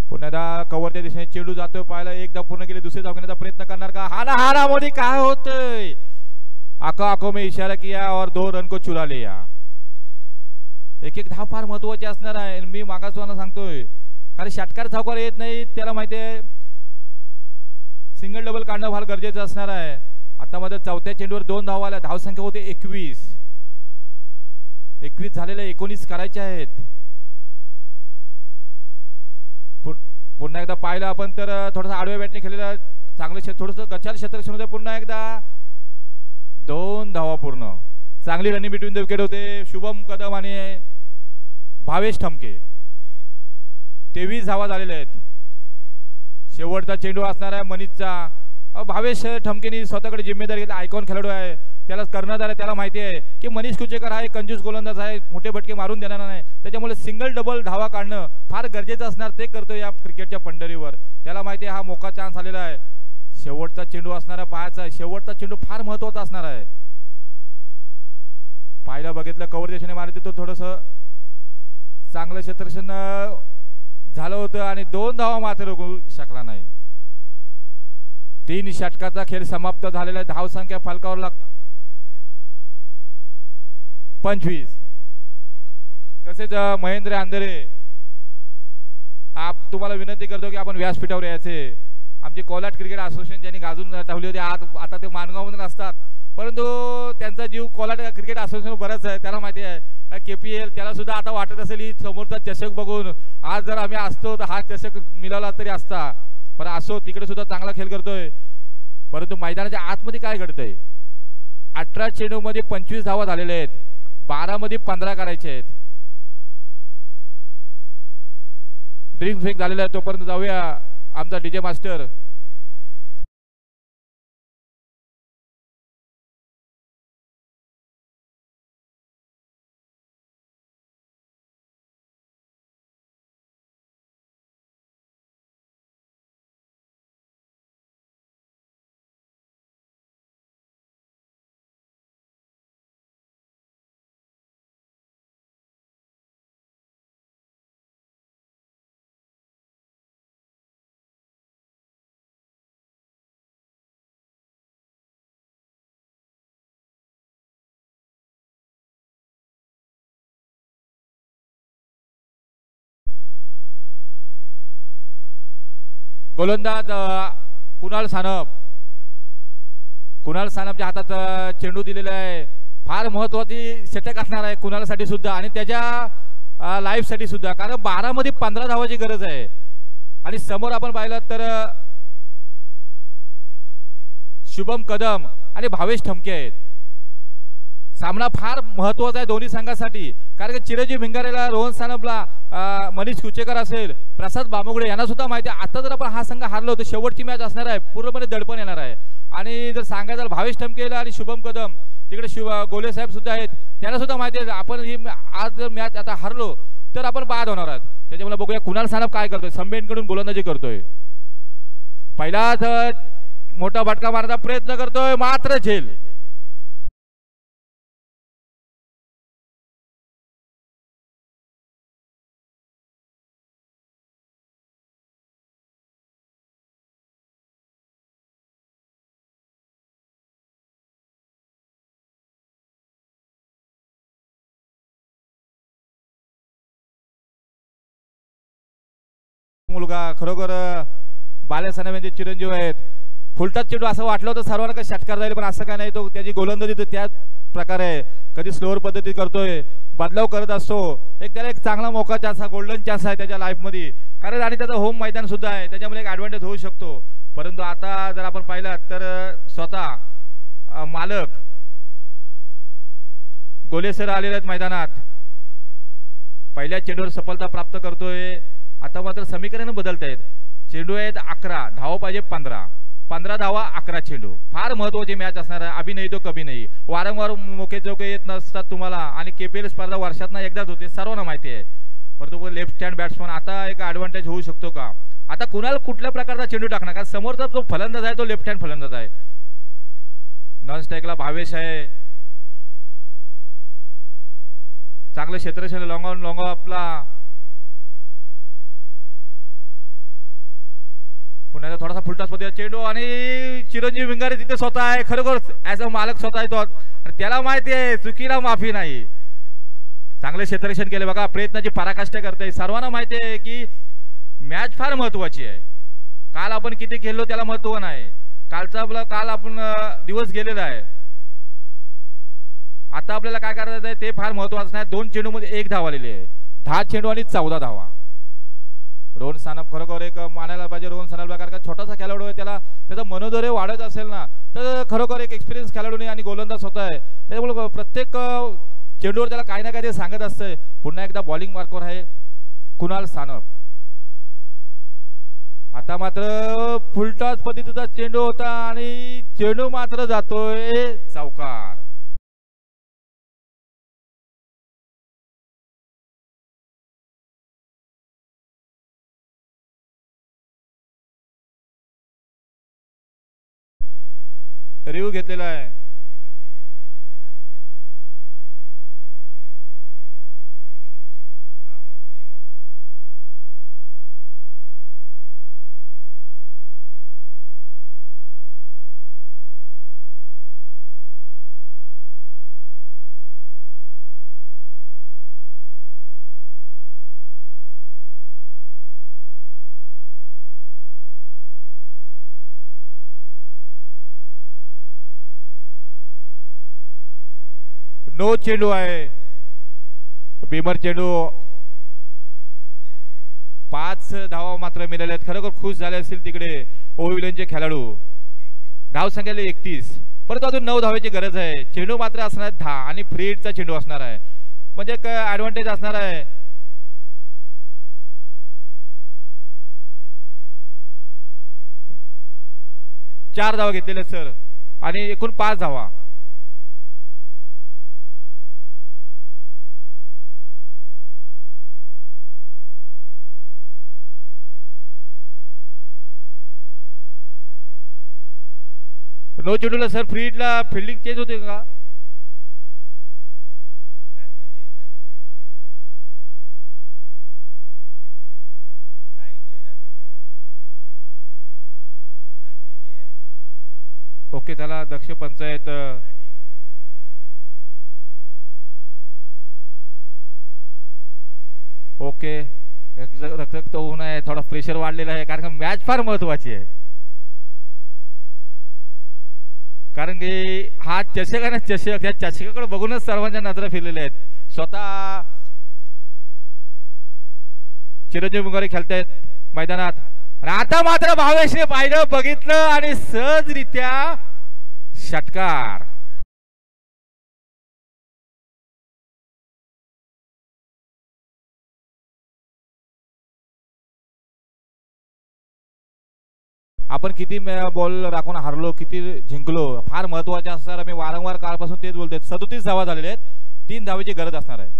Speaker 5: पुन्हा एकदा कव्हरच्या दिशेने चेंडू जातोय पाहायला. एकदा पूर्ण केले दुसरे धाव घेण्याचा प्रयत्न करणार का. हाना मध्ये काय होतंय. आंखों में इशारा किया और 2 रन को चुरा लिया. एक एक धाव फार महत्वाची असणार आहे. मी मागासवाना सांगतोय कारण षटकार धावकार येत नाही त्याला माहिती आहे सिंगल डबल काढणं फार गरजेचं असणार आहे. आता मध्ये चौथ्या चेंडूवर 2 धावा आल्या. धावसंख्या होते 21 झालेल्या 19 करायचे आहेत. पुन्हा एकदा पाहिलं आपण तर थोडासा आडव्या बॅटने खेळलेलं चांगलं थोडंसं गचाल क्षेत्ररक्षण होते. पुन्हा एकदा 2 धावा पूर्ण. चांगली रनिंग बिटवीन द विकेट होते. शुभम कदम आणि भावेश ठमके 23 धावा झालेल्या आहेत. शेवटचा चेंडू असणार आहे मनीषचा. भावेश ठमकेनी स्वतःकडे जिम्मेदारी घेतली. आयकॉन खेळाडू आहे, त्याला कर्णधार आहे, त्याला माहिती आहे की मनीष कुचेकर हा एक कंजूस गोलंदाज आहे, मोठे भटके मारून देणार नाही. त्याच्यामुळे सिंगल डबल धावा काढणं फार गरजेचं असणार, ते करतो या क्रिकेटच्या पंढरीवर. त्याला माहिती आहे हा मोका चान्स आलेला आहे. शेवटचा चेंडू असणारा पाहायचा. शेवटचा चेंडू फार महत्वाचा असणार आहे. पाहिलं बघितलं कव्हर दिशेने मारते तो थोडंसं चांगलं क्षेत्ररक्षण झालं होतं आणि 2 धावा मात्र रोखू शकला नाही. 3 षटकाचा खेळ समाप्त झालेला आहे. धावसंख्या फलकावर 25. तसेच महेंद्र आंधरे तुम्हाला विनंती करतो की आपण व्यासपीठावर यायचे. आमचे कोलाट क्रिकेट असोसिएशन ज्यांनी गाजून ठेवले होते आता ते मानगावमधून असतात, परंतु त्यांचा जीव कोलाट क्रिकेट असोसिएशन बरंच आहे. त्याला माहिती आहे KPL त्याला सुद्धा आता वाटत असेल ही समोरचा चषक बघून आज जर आम्ही असतो तर हा चषक मिळाला तरी असता. पण असो तिकडे सुद्धा चांगला खेळ करतोय. परंतु मैदानाच्या आतमध्ये काय घडतंय? 18 चेंडू मध्ये 25 धावा झालेल्या आहेत. 12 मध्ये 15 करायचे आहेत. ड्रिंक फेक झालेला आहे. तोपर्यंत जाऊया आमचा DJ मास्टर. गोलंदाज कुणाल सानपच्या हातात चेंडू दिलेला आहे. फार महत्वाची षटक असणार आहे कुणालसाठी सुद्धा आणि त्याच्या लाईफ साठी सुद्धा, कारण 12 मध्ये 15 धावाची गरज आहे. आणि समोर आपण पाहिलं तर शुभम कदम आणि भावेश ठमके आहेत. सामना फार महत्वाचा आहे दोन्ही संघासाठी, कारण चिरंजीव भिंगारेला, रोहन सानपला, मनीष कुचेकर असेल, प्रसाद बामुगडे यांना सुद्धा माहिती आहे आता जर आपण हा संघ हारलो तर शेवटची मॅच असणार आहे, पूर्णपणे दडपण येणार आहे. आणि जर सांगायचं भावेश ठमकेला आणि शुभम कदम तिकडे गोले साहेब सुद्धा आहेत, त्यांना सुद्धा माहिती आहे आपण ही आज जर मॅच आता हारलो तर आपण बाद होणार आहोत. त्याच्यामुळे बघूया कुणाल सानप काय करतोय. संबेनकडून गोलंदाजी करतोय. पहिलाच मोठा फटका मारण्याचा प्रयत्न करतोय, मात्र झेल. मुलगा खरोखर बालेसानप यांचे चिरंजीव आहेत. फुलटाच चेंडू असं वाटलं होतं सर्वांना काही षटकार जाईल, पण असं काय नाही. तो त्याची गोलंदाजी तर त्याच प्रकारे कधी स्लोअर पद्धती करतोय, बदलाव करत असतो. त्याला एक चांगला मोका चान्स, गोल्डन चान्स आहे त्याच्या लाईफ मध्ये, कारण आणि त्याचं होम मैदान सुद्धा आहे, त्याच्यामुळे एक ऍडव्हान्टेज होऊ शकतो. परंतु आता जर आपण पाहिलं तर स्वतः मालक गोलेसर आलेले आहेत मैदानात. पहिल्या चेंडूवर सफलता प्राप्त करतोय. आता मात्र समीकरण बदलत आहेत. चेंडू आहेत 11, धावा पाहिजे 15 धावा 11 चेंडू. फार महत्वाची मॅच असणार आहे. अभि नाही तो कभी नाही. वारंवार मोके चौके येत नसतात तुम्हाला, आणि KPL स्पर्धा वर्षातनं एकदाच होते, सर्वांना माहिती आहे. परंतु लेफ्ट हँड बॅट्समन आता एक ऍडव्हान्टेज होऊ शकतो का? आता कुणाला कुठल्या प्रकारचा चेंडू टाकणार, कारण समोरचा जो फलंदाज आहे तो लेफ्ट हँड फलंदाज आहे. नॉन स्ट्राईकला भावेश आहे. चांगलं क्षेत्ररक्षण लॉंग ऑन आपला. पुन्हा थोडासा फुलटास मध्ये चेंडू आणि चिरंजीव भिंगारे तिथे स्वतः आहे. खरोखर ऍज अ मालक स्वतः आहे तो, आणि त्याला माहिती आहे चुकीला माफी नाही. चांगले क्षेत्ररक्षण केले बघा, प्रयत्नाची पराकाष्ठा करताय. सर्वांना माहिती आहे की मॅच फार महत्वाची आहे. काल आपण किती खेळलो त्याला महत्व नाही, काल आपण दिवस गेलेला आहे. आता आपल्याला काय करायचं आहे ते फार महत्वाचं नाही. 2 चेंडू मध्ये 1 धाव आलेली आहे. 10 चेंडू आणि 14 धावा. रोहन सानप खरोखर एक मानायला पाहिजे. रोहन सानपला कारण का छोटासा खेळाडू आहे, त्याला त्याचा मनोधैर्य वाढत असेल ना तर खरोखर एक एक्सपिरियन्स खेळाडू आणि गोलंदाज होत आहे. त्यामुळे प्रत्येक चेंडूवर त्याला काही ना काही सांगत असतंय. पुन्हा एकदा बॉलिंग मार्कवर आहे कुणाल सानप. आता मात्र फुलटॉस पद्धतीचा चेंडू होता आणि चेंडू मात्र जातोय चौकार. रिव्ह्यू घेतलेला आहे. नो चेंडू आहे. बीमर चेंडू 5 धावा मात्र मिळाल्या आहेत. खरोखर खुश झाले असतील तिकडे ओव्हिलनचे खेळाडू. धाव संख्या 31, परंतु अजून 9 धावेची गरज आहे. चेंडू मात्र असणार 10 आणि फ्री हिटचा चेंडू असणार आहे, म्हणजे काय ऍडव्हान्टेज असणार आहे. चार धावा घेतलेले सर आणि एकूण 5 धावा. नो चेंडूला सर फ्री हिटला फिल्डिंग चेंज होते का? ओके चला दक्ष पंचायत ओके. रखरख होऊन आहे, थोडा प्रेशर वाढलेला आहे कारण मॅच फार महत्वाची आहे. कारण की हा चषक आहे ना, चषक त्या चषकाकडे बघूनच सर्वांच्या नजरा फिरलेल्या आहेत. स्वतः चिरंजीव मुंगारे खेळतायत मैदानात. आता मात्र भावेशने पाहिलं बघितलं आणि सहजरित्या षटकार. आपण किती बॉल राखून हारलो, किती जिंकलो, फार महत्वाचे असणार. मी वारंवार कालपासून तेच बोलतोय. 37 धावा झालेल्या आहेत, 3 धावेची गरज असणार आहे.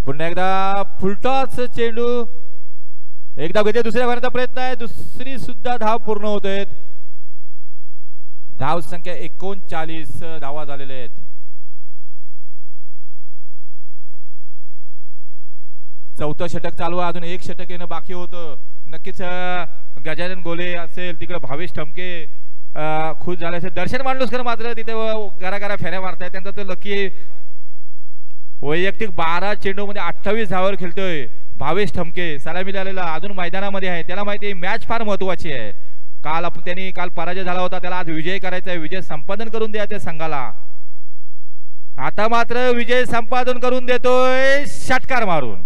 Speaker 5: पुन्हा एकदा फुलटॉस चेंडू, एक धाव घेते, दुसऱ्या धावांचा प्रयत्न आहे, दुसरी सुद्धा धाव पूर्ण होत आहेत. धाव संख्या 39 धावा झालेल्या आहेत. चौथं षटक चालू आहे, अजून एक षटक येणं बाकी होतं. नक्कीच गजानन गोले असेल, तिकडे भावेश ठमके खुश झाले असेल. दर्शन मांडलूसकर मात्र तिथे घराघरा फेऱ्या मारतायत. त्यांचा तो लकी वैयक्तिक 12 चेंडू मध्ये 28 धावावर खेळतोय भावेश ठमके. सलामी आलेला अजून मैदानामध्ये आहे. त्याला माहिती आहे मॅच फार महत्वाची आहे. त्यांनी काल पराजय झाला होता, त्याला आज विजय करायचा आहे, विजय संपादन करून द्यायचं संघाला. आता मात्र विजय संपादन करून देतोय षटकार मारून.